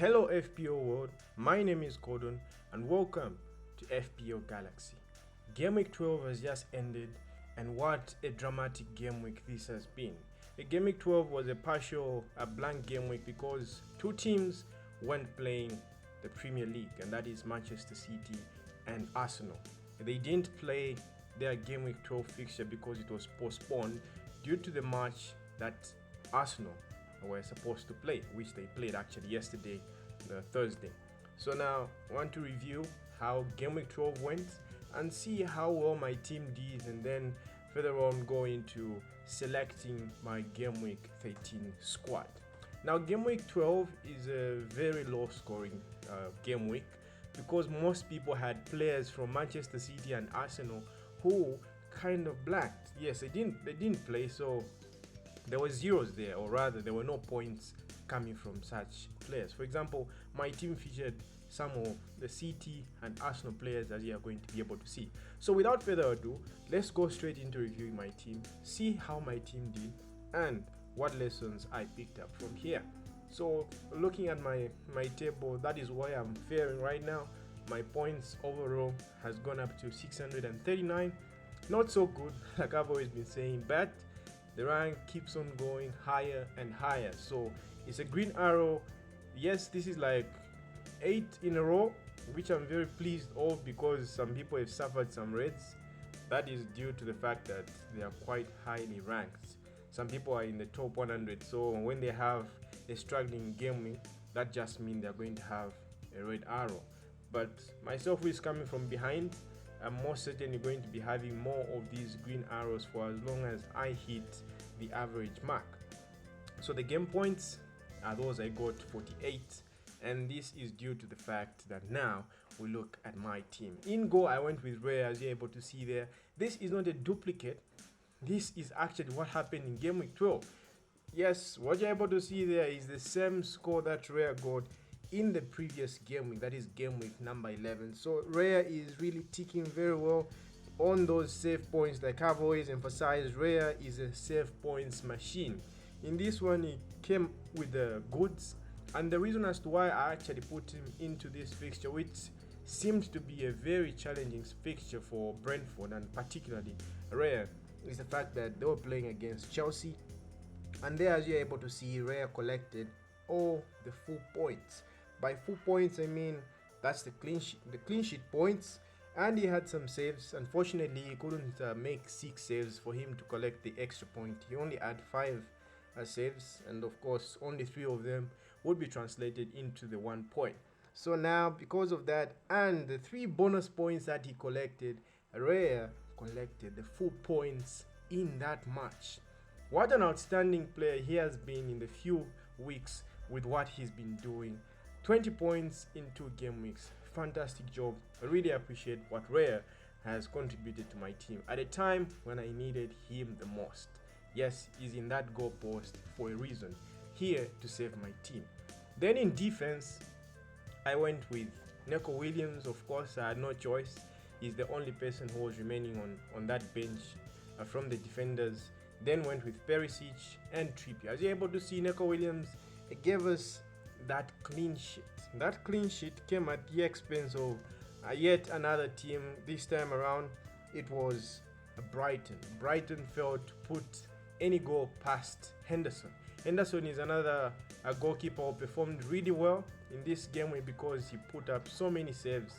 Hello FPL world, my name is Gordon and welcome to FPL Galaxy. Game week 12 has just ended and what a dramatic game week this has been. The game week 12 was a blank game week because two teams weren't playing the Premier League, and that is Manchester City and Arsenal. They didn't play their game week 12 fixture because it was postponed due to the match that Arsenal were supposed to play, which they played actually yesterday, Thursday. So now I want to review how game week 12 went and see how well my team did, and then further on go into selecting my game week 13 squad. Now game week 12 is a very low scoring game week because most people had players from Manchester City and Arsenal who kind of blanked. Yes, they didn't play, so there were zeros there, or rather there were no points coming from such players. For example, my team featured some of the City and Arsenal players, as you are going to be able to see. So without further ado, let's go straight into reviewing my team, see how my team did and what lessons I picked up from here. So looking at my table, that is why I'm faring right now. My points overall has gone up to 639. Not so good, like I've always been saying, but the rank keeps on going higher and higher. So it's a green arrow. Yes, this is like 8 in a row, which I'm very pleased of because some people have suffered some reds. That is due to the fact that they are quite highly ranked. Some people are in the top 100, so when they have a struggling game week, that just means they're going to have a red arrow. But myself, who is coming from behind, I'm most certainly going to be having more of these green arrows for as long as I hit the average mark. So the game points are those I got 48, and this is due to the fact that now we look at my team. In goal, I went with Rare, as you're able to see there. This is not a duplicate. This is actually what happened in game week 12. Yes, what you're able to see there is the same score that Rare got in the previous game week, that is game week number 11. So Rare is really ticking very well on those save points. Like I've always emphasized, Rare is a save points machine. In this one, he came with the goods, and the reason as to why I actually put him into this fixture, which seemed to be a very challenging fixture for Brentford and particularly Rare, is the fact that they were playing against Chelsea, and there, as you're able to see, Rare collected all the full points. By full points, I mean that's the clean sheet points, and he had some saves. Unfortunately, he couldn't make 6 saves for him to collect the extra point. He only had 5 saves, and of course only 3 of them would be translated into the 1 point. So now, because of that and the 3 bonus points that he collected, Rare collected the full points in that match. What an outstanding player he has been in the few weeks with what he's been doing. 20 points in 2 game weeks. Fantastic job. I really appreciate what Rare has contributed to my team at a time when I needed him the most. Yes, he's in that goal post for a reason, here to save my team. Then in defense, I went with Neco Williams. Of course, I had no choice. He's the only person who was remaining on that bench from the defenders. Then went with Perisic and Trippier. As you're able to see, Neco Williams, it gave us that clean sheet. That clean sheet came at the expense of yet another team. This time around, it was Brighton. Brighton failed to put any goal past Henderson. Henderson is another goalkeeper who performed really well in this game because he put up so many saves,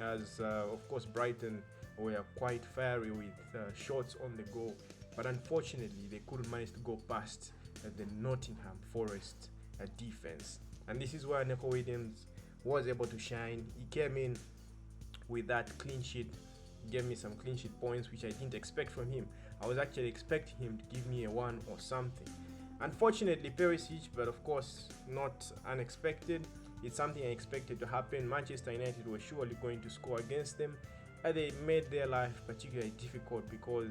as of course Brighton were quite fiery with shots on the goal, but unfortunately they couldn't manage to go past the Nottingham Forest defense. And this is where Neco Williams was able to shine. He came in with that clean sheet, gave me some clean sheet points, which I didn't expect from him. I was actually expecting him to give me a 1 or something. Unfortunately, Perisic, but of course not unexpected. It's something I expected to happen. Manchester United were surely going to score against them, and they made their life particularly difficult because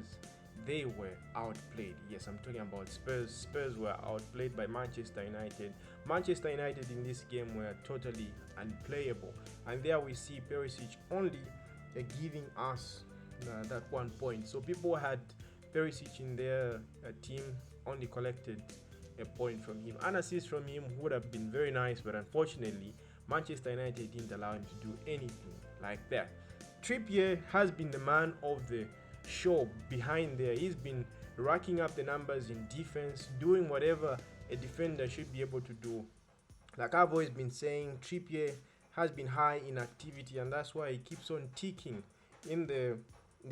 they were outplayed. Yes, I'm talking about Spurs. Spurs were outplayed by Manchester United. Manchester United in this game were totally unplayable. And there we see Perisic only giving us that 1 point. So people had Perisic in their team, only collected a point from him. An assist from him would have been very nice, but unfortunately, Manchester United didn't allow him to do anything like that. Trippier has been the man of the show behind there. He's been racking up the numbers in defense, doing whatever a defender should be able to do. Like I've always been saying, Trippier has been high in activity, and that's why he keeps on ticking in the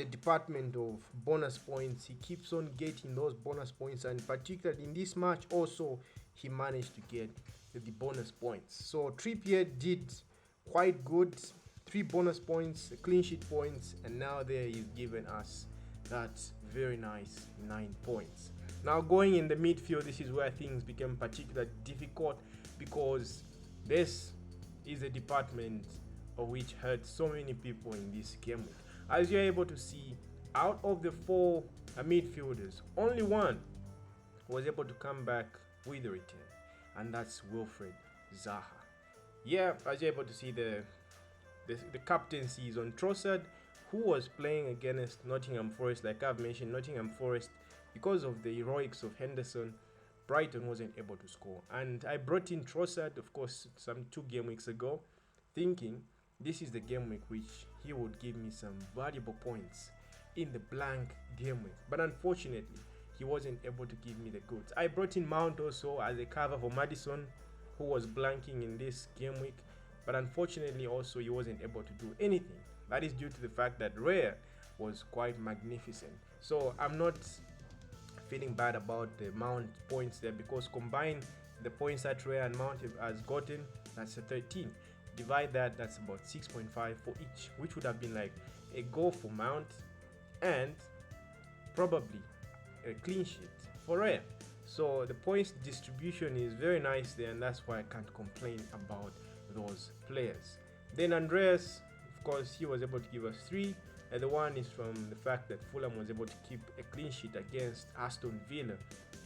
department of bonus points. He keeps on getting those bonus points, and particularly in this match also he managed to get the bonus points. So Trippier did quite good. 3 bonus points, clean sheet points, and now there he's given us that very nice 9 points. Now going in the midfield, this is where things become particularly difficult, because this is a department of which hurt so many people in this game week. As you're able to see, out of the 4 midfielders, only one was able to come back with a return, and that's Wilfred Zaha. Yeah, as you're able to see, the captaincy is on Trossard, who was playing against Nottingham Forest. Like I've mentioned, Nottingham Forest, because of the heroics of Henderson, Brighton wasn't able to score. And I brought in Trossard, of course, some 2 game weeks ago, thinking this is the game week which he would give me some valuable points in the blank game week. But unfortunately, he wasn't able to give me the goods. I brought in Mount also as a cover for Maddison, who was blanking in this game week. But unfortunately also he wasn't able to do anything. That is due to the fact that Rare was quite magnificent. So I'm not feeling bad about the Mount points there, because combine the points that Rare and Mount has gotten, that's a 13. Divide that, that's about 6.5 for each, which would have been like a goal for Mount and probably a clean sheet for Rare. So the points distribution is very nice there, and that's why I can't complain about those players. Then Andreas, of course, he was able to give us 3, and the one is from the fact that Fulham was able to keep a clean sheet against Aston Villa,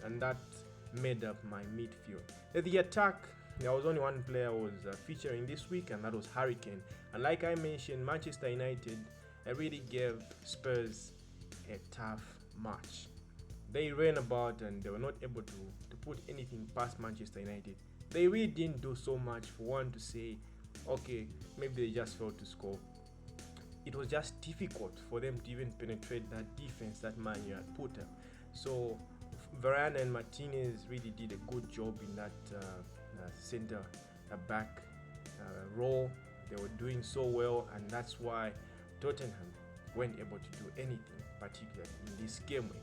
and that made up my midfield. At the attack, there was only one player who was featuring this week, and that was Harry Kane. And like I mentioned, Manchester United really gave Spurs a tough match. They ran about and they were not able to put anything past Manchester United. They really didn't do so much for one to say, okay, maybe they just failed to score. It was just difficult for them to even penetrate that defense that Man U had put up. So Varane and Martinez really did a good job in that center back role. They were doing so well, and that's why Tottenham weren't able to do anything, particularly in this game week.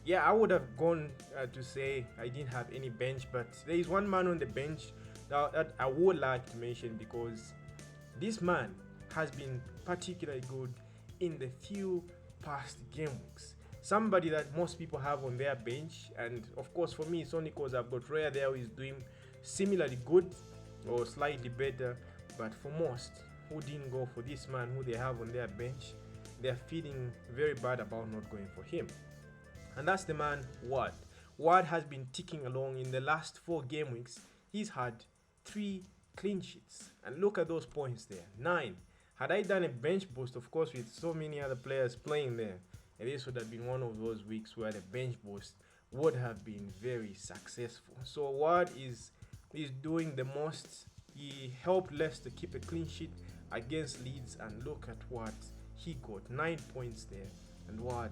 Yeah, I would have gone to say I didn't have any bench, but there is one man on the bench that I would like to mention, because this man has been particularly good in the few past game weeks. Somebody that most people have on their bench, and of course for me it's only because I've got Rare there who is doing similarly good or slightly better, but for most who didn't go for this man who they have on their bench, they're feeling very bad about not going for him. And that's the man Ward. Ward has been ticking along. In the last 4 game weeks, he's had 3 clean sheets. And look at those points there, 9. Had I done a bench boost, of course, with so many other players playing there, and this would have been one of those weeks where the bench boost would have been very successful. So Ward is doing the most. He helped Leicester keep a clean sheet against Leeds, and look at what he got, 9 points there. And what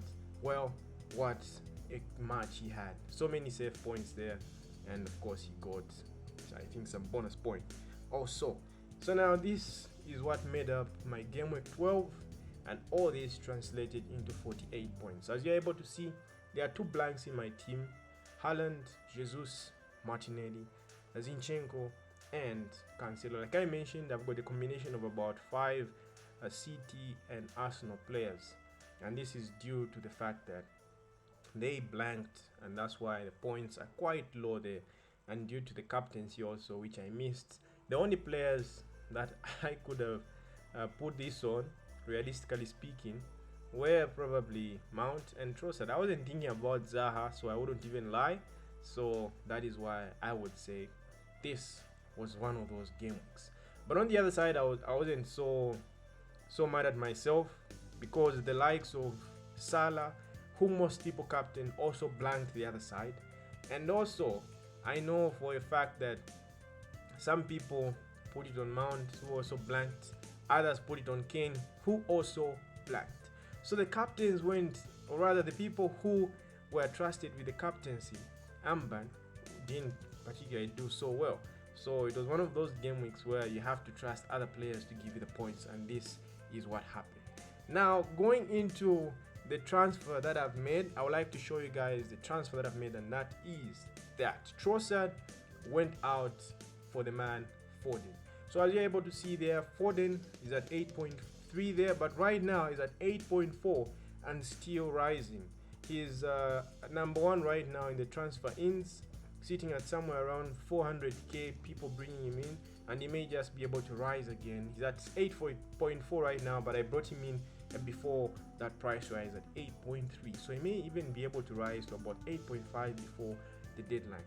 a match he had. So many save points there, and of course he got, I think, some bonus point also. So now this is what made up my game week 12, and all this translated into 48 points. As you're able to see, there are 2 blanks in my team: Haaland, Jesus, Martinelli, Zinchenko, and Cancelo. Like I mentioned, I've got a combination of about 5 City and Arsenal players, and this is due to the fact that they blanked, and that's why the points are quite low there, and due to the captaincy also, which I missed. The only players that I could have put this on, realistically speaking, were probably Mount and Trossard. I wasn't thinking about Zaha, so I wouldn't even lie. So that is why I would say this was one of those game weeks. But on the other side, I wasn't so mad at myself, because the likes of Salah, who most people captain, also blanked the other side. And also I know for a fact that some people put it on Mount, who also blanked. Others put it on Kane, who also blanked. So the captains went, or rather the people who were trusted with the captaincy, armband, didn't particularly do so well. So it was one of those game weeks where you have to trust other players to give you the points, and this is what happened. Now, going into the transfer that I've made, I would like to show you guys the transfer that I've made, and that is that Trossard went out for the man FODEN. So as you're able to see there, FODEN is at 8.3 there, but right now is at 8.4 and still rising. He's number one right now in the transfer ins, sitting at somewhere around 400k people bringing him in, and he may just be able to rise again. He's at 8.4 right now, but I brought him in before that price rise at 8.3, so he may even be able to rise to about 8.5 before the deadline.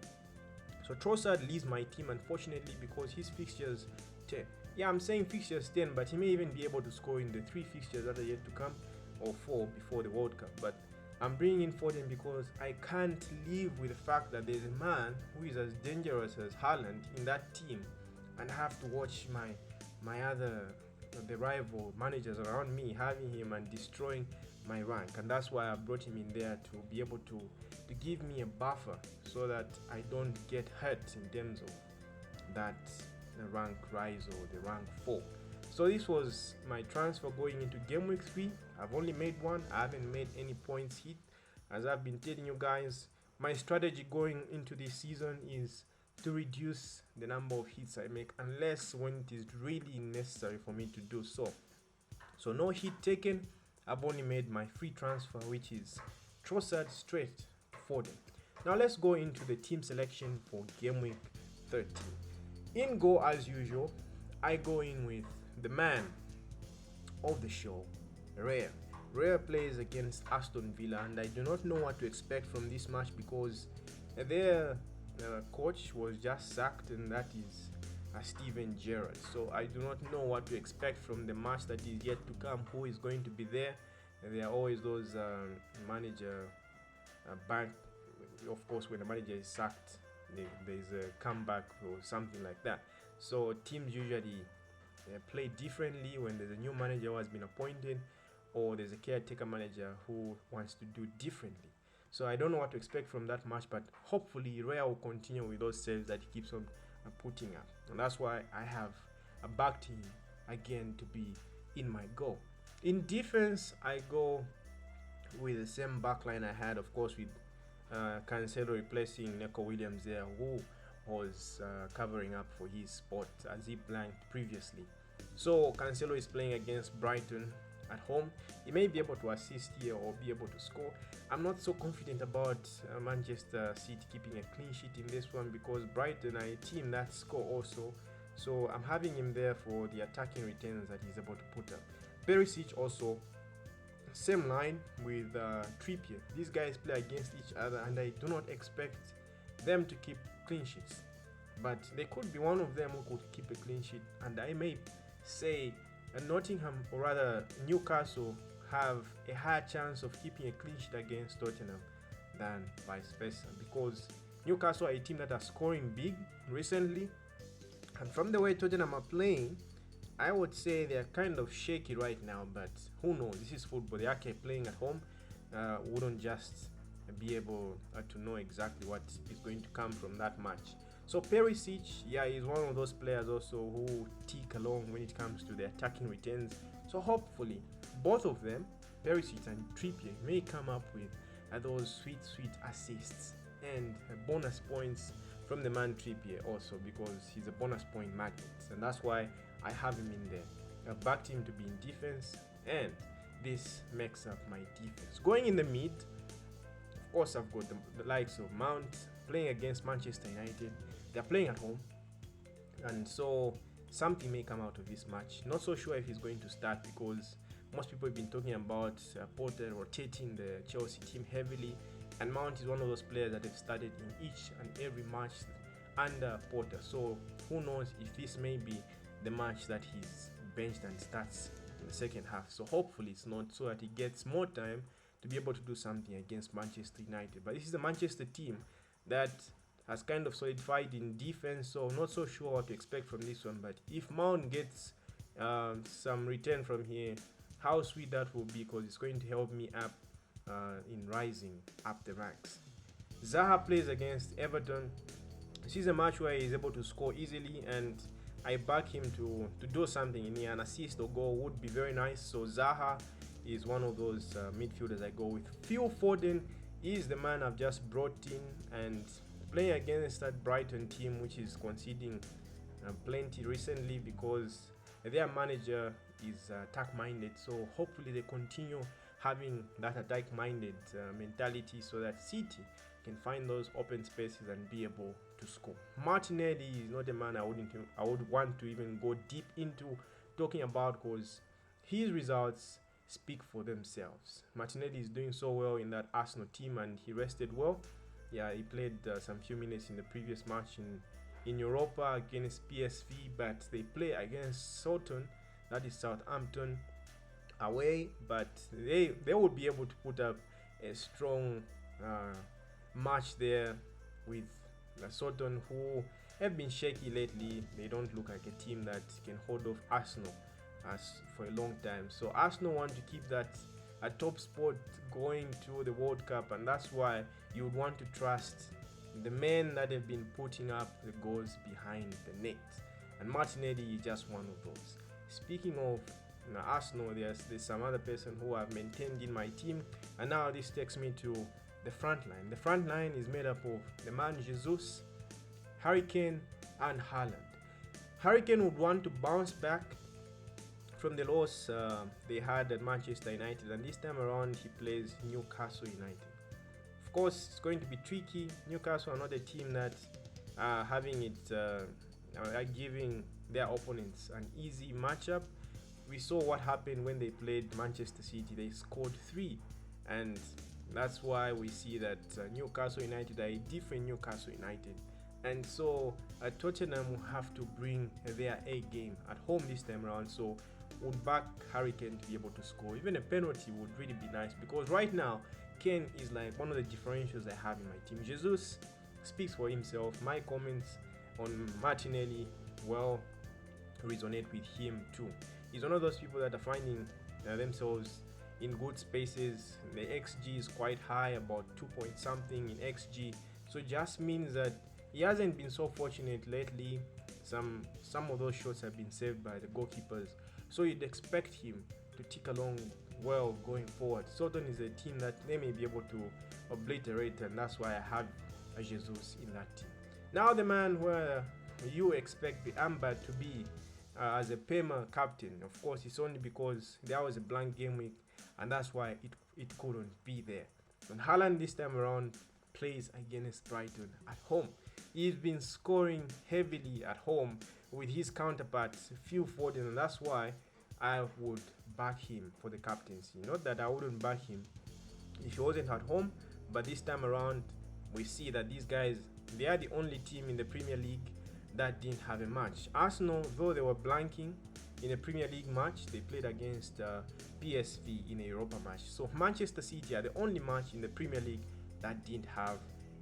So Trossard leaves my team, unfortunately, because his fixtures 10. Yeah, I'm saying fixtures 10, but he may even be able to score in the 3 fixtures that are yet to come, or 4 before the World Cup. But I'm bringing in Foden because I can't live with the fact that there's a man who is as dangerous as Haaland in that team, and I have to watch the rival managers around me having him and destroying my rank. And that's why I brought him in there, to be able to give me a buffer so that I don't get hurt in terms of that rank rise or the rank fall. So this was my transfer going into game week 3. I've only made one. I haven't made any points hit. As I've been telling you guys, my strategy going into this season is to reduce the number of hits I make, unless when it is really necessary for me to do so. So no hit taken. I've only made my free transfer, which is Trossard straight to Foden. Now let's go into the team selection for game week 13. In goal, as usual, I go in with the man of the show, Raya. Raya plays against Aston Villa, and I do not know what to expect from this match because their coach was just sacked, and that is Steven Gerrard. So I do not know what to expect from the match that is yet to come. Who is going to be there? There are always those manager bank. Of course, when the manager is sacked, there's a comeback or something like that. So teams usually play differently when there's a new manager who has been appointed, or there's a caretaker manager who wants to do differently. So I don't know what to expect from that match, but hopefully Raya will continue with those saves that he keeps on putting up, and that's why I have backed him again to be in my goal. In defense, I go with the same backline I had, of course, with Cancelo replacing Neco Williams there, who was covering up for his spot as he blanked previously. So Cancelo is playing against Brighton at home. He may be able to assist here or be able to score. I'm not so confident about Manchester City keeping a clean sheet in this one, because Brighton are a team that score also. So I'm having him there for the attacking returns that he's able to put up. Perisic also, same line with Trippier. These guys play against each other, and I do not expect them to keep clean sheets, but they could be one of them who could keep a clean sheet, and I may say Nottingham, or rather Newcastle, have a higher chance of keeping a clean sheet against Tottenham than vice versa, because Newcastle are a team that are scoring big recently, and from the way Tottenham are playing, I would say they're kind of shaky right now. But who knows? This is football. They are playing at home. Wouldn't just be able to know exactly what is going to come from that match. So Perisic, yeah, he's one of those players also who tick along when it comes to the attacking returns. So hopefully both of them, Perisic and Trippier, may come up with those sweet assists and bonus points from the man Trippier also, because he's a bonus point magnet, and that's why I have him in there. I've backed him to be in defense, and this makes up my defense. Going in the mid, of course, I've got the likes of Mount playing against Manchester United. They're playing at home, and so something may come out of this match. Not so sure if he's going to start, because most people have been talking about Potter rotating the Chelsea team heavily, and Mount is one of those players that have started in each and every match under Potter. So who knows if this may be the match that he's benched and starts in the second half. So hopefully it's not, so that he gets more time to be able to do something against Manchester United. But this is the Manchester team that has kind of solidified in defense, so I'm not so sure what to expect from this one. But if Mount gets some return from here, how sweet that will be, because it's going to help me up in rising up the ranks. Zaha plays against Everton. This is a match where he's able to score easily, and I back him to do something in here. An assist or goal would be very nice. So Zaha is one of those midfielders I go with. Phil Foden is the man I've just brought in, and playing against that Brighton team, which is conceding plenty recently because their manager is attack-minded. So hopefully they continue having that attack-minded mentality so that City can find those open spaces and be able to score. Martinelli is not a man I would want to even go deep into talking about, because his results speak for themselves. Martinelli is doing so well in that Arsenal team, and he rested well. Yeah, he played some few minutes in the previous match in Europa against PSV, but they play against Southampton, that is Southampton, away, but they would be able to put up a strong match there with Southampton, who have been shaky lately. They don't look like a team that can hold off Arsenal as for a long time. So Arsenal want to keep that a top spot going to the World Cup, and that's why you would want to trust the men that have been putting up the goals behind the net, and Martinelli is just one of those. Speaking of Arsenal, there's some other person who I've maintained in my team, and now this takes me to the front line. The front line is made up of the man Jesus, Harry Kane, and Haaland. Harry Kane would want to bounce back from the loss they had at Manchester United, and this time around he plays Newcastle United. Of course, it's going to be tricky. Newcastle are not a team that are giving their opponents an easy matchup. We saw what happened when they played Manchester City. They scored 3, and that's why we see that Newcastle United are a different Newcastle United. And so Tottenham will have to bring their A game at home this time around. So would back Harry Kane to be able to score. Even a penalty would really be nice, because right now Kane is like one of the differentials I have in my team. Jesus speaks for himself. My comments on Martinelli, well, resonate with him too. He's one of those people that are finding themselves in good spaces. The XG is quite high, about 2 point something in XG. So it just means that he hasn't been so fortunate lately. Some of those shots have been saved by the goalkeepers. So you'd expect him to tick along well going forward. Southampton is a team that they may be able to obliterate, and that's why I have a Jesus in that team. Now the man where you expect the Amber to be as a Pema captain. Of course, it's only because there was a blank game week, and that's why it couldn't be there. And Haaland this time around plays against Brighton at home. He's been scoring heavily at home with his counterpart Phil Foden, and that's why I would back him for the captaincy. Not that I wouldn't back him if he wasn't at home, but this time around we see that these guys, they are the only team in the Premier League that didn't have a match. Arsenal, though they were blanking in a Premier League match, they played against PSV in a Europa match. So Manchester City are the only match in the Premier League that didn't have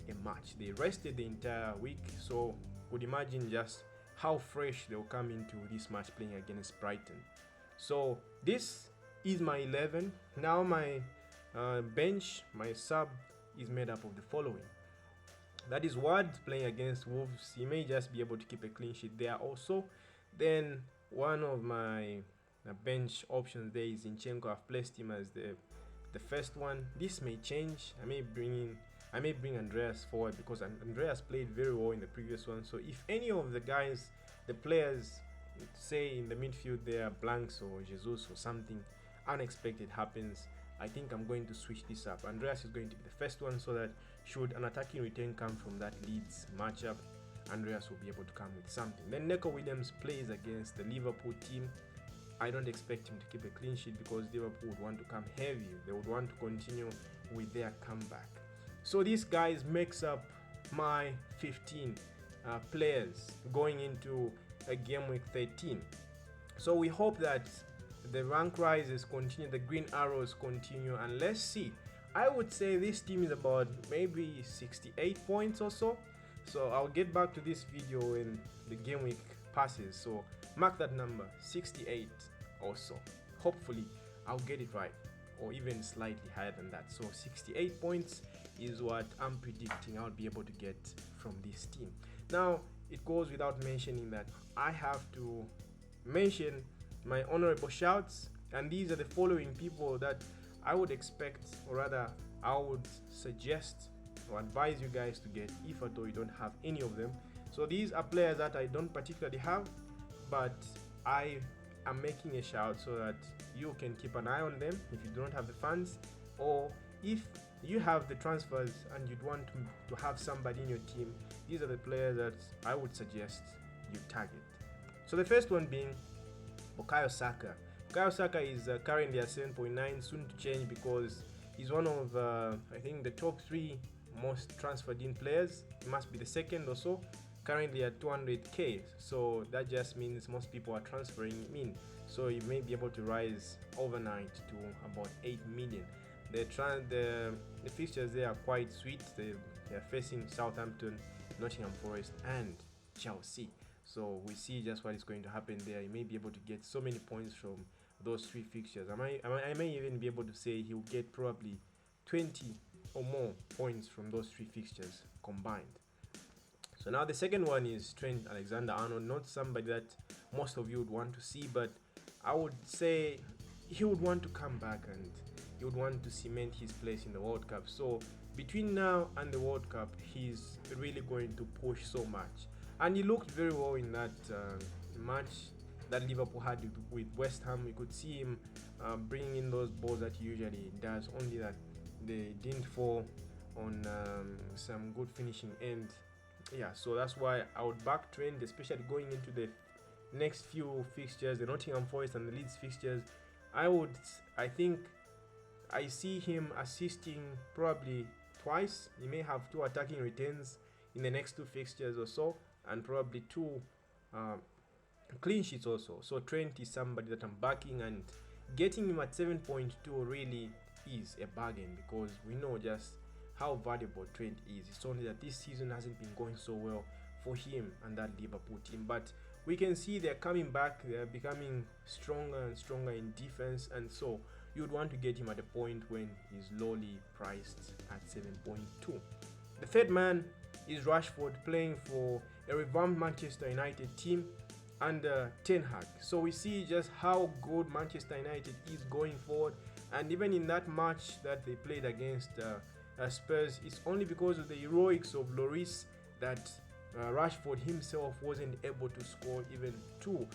a match. They rested the entire week, so could imagine just how fresh they'll come into this match playing against Brighton. So this is my 11. Now my bench, my sub is made up of the following. That is Ward playing against Wolves. He may just be able to keep a clean sheet there also. Then one of my bench options there is Zinchenko. I've placed him as the first one. This may change. I may bring Andreas forward, because Andreas played very well in the previous one. So if any of the guys, the players, say in the midfield they are blanks, or Jesus or something unexpected happens, I think I'm going to switch this up. Andreas is going to be the first one, so that should an attacking return come from that Leeds matchup, Andreas will be able to come with something. Then Neco Williams plays against the Liverpool team. I don't expect him to keep a clean sheet, because Liverpool would want to come heavy. They would want to continue with their comeback. So these guys makes up my 15 players going into a game week 13. So we hope that the rank rises continue, the green arrows continue, and let's see. I would say this team is about maybe 68 points or so. So I'll get back to this video when the game week passes. So mark that number, 68 or so. Hopefully I'll get it right, or even slightly higher than that. So 68 points is what I'm predicting I'll be able to get from this team. Now it goes without mentioning that I have to mention my honorable shouts, and these are the following people that I would expect, or rather I would suggest or advise you guys to get if at all you don't have any of them. So these are players that I don't particularly have, but I am making a shout so that you can keep an eye on them if you don't have the funds, or if you have the transfers and you'd want to have somebody in your team. These are the players that I would suggest you target. So the first one being Bukayo Saka. Bukayo Saka is currently at 7.9, soon to change because he's one of I think the top 3 most transferred in players. He must be the second or so, currently at 200k. So that just means most people are transferring him in, so he may be able to rise overnight to about 8 million. The fixtures there are quite sweet. They're facing Southampton, Nottingham Forest and Chelsea. So we see just what is going to happen there. He may be able to get so many points from those 3 fixtures. I may even be able to say he'll get probably 20 or more points from those 3 fixtures combined. So now the second one is Trent Alexander-Arnold. Not somebody that most of you would want to see, but I would say he would want to come back and he would want to cement his place in the World Cup. So between now and the World Cup, he's really going to push so much. And he looked very well in that match that Liverpool had with West Ham. We could see him bringing in those balls that he usually does, only that they didn't fall on some good finishing end. Yeah, so that's why I would back Trent, especially going into the next few fixtures, the Nottingham Forest and the Leeds fixtures. I think I see him assisting probably twice. He may have 2 attacking returns in the next 2 fixtures or so, and probably 2 clean sheets also. So Trent is somebody that I'm backing, and getting him at 7.2 really is a bargain because we know just how valuable Trent is. It's only that this season hasn't been going so well for him and that Liverpool team, but we can see they're coming back. They're becoming stronger and stronger in defense, and so you'd want to get him at a point when he's lowly priced at 7.2. The third man is Rashford, playing for a revamped Manchester United team under Ten Hag. So we see just how good Manchester United is going forward, and even in that match that they played against Spurs, it's only because of the heroics of Lloris that Rashford himself wasn't able to score even 2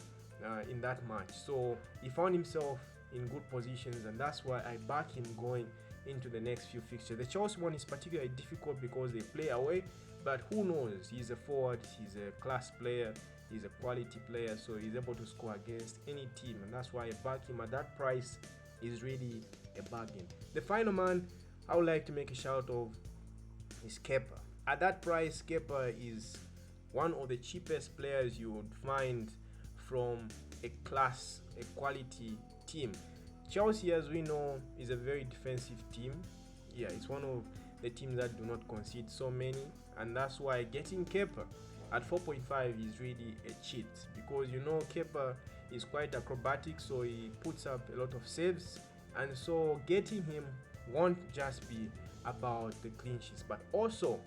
in that match. So he found himself in good positions, and that's why I back him going into the next few fixtures. The Chelsea one is particularly difficult because they play away, but who knows? He's a forward, he's a class player, he's a quality player, so he's able to score against any team, and that's why I back him at that price. Is really a bargain. The final man I would like to make a shout of is Kepa. At that price, Kepa is one of the cheapest players you would find from a quality team. Chelsea, as we know, is a very defensive team. Yeah, it's one of the teams that do not concede so many, and that's why getting Kepa at 4.5 is really a cheat, because you know Kepa is quite acrobatic, so he puts up a lot of saves, and so getting him won't just be about the clean sheets but also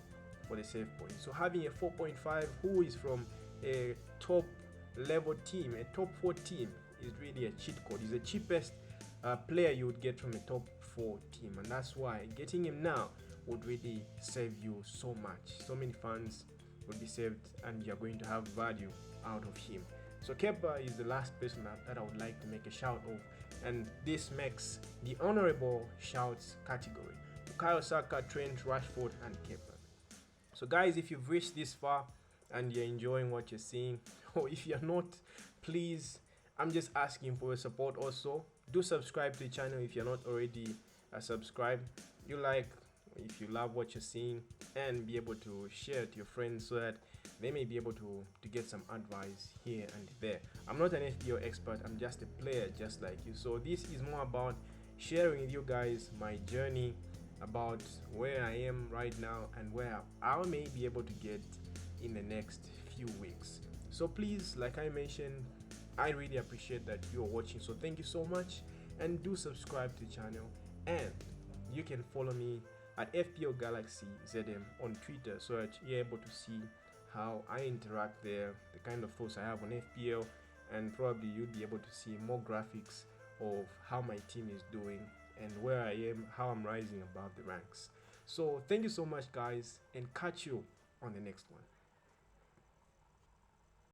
for the save points. So having a 4.5 who is from a top level team, a top 4 team, is really a cheat code. He's the cheapest player you would get from a top 4 team, and that's why getting him now would really save you so much. So many fans would be saved, and you're going to have value out of him. So Kepa is the last person that I would like to make a shout of, and this makes the honorable shouts category: Bukayo Saka, Trent, Rashford, and Kepa. So guys, if you've reached this far and you're enjoying what you're seeing, or if you're not, please, I'm just asking for your support. Also, do subscribe to the channel if you're not already subscribed. If you love what you're seeing, and be able to share it to your friends so that they may be able to get some advice here and there. I'm not an FPL expert, I'm just a player just like you. So this is more about sharing with you guys my journey, about where I am right now and where I may be able to get in the next few weeks. So please, like I mentioned, I really appreciate that you're watching, so thank you so much, and do subscribe to the channel, and you can follow me at FPL Galaxy ZM on Twitter so that you're able to see how I interact there, the kind of posts I have on FPL, and probably you'll be able to see more graphics of how my team is doing and where I am, how I'm rising above the ranks. So thank you so much, guys, and catch you on the next one.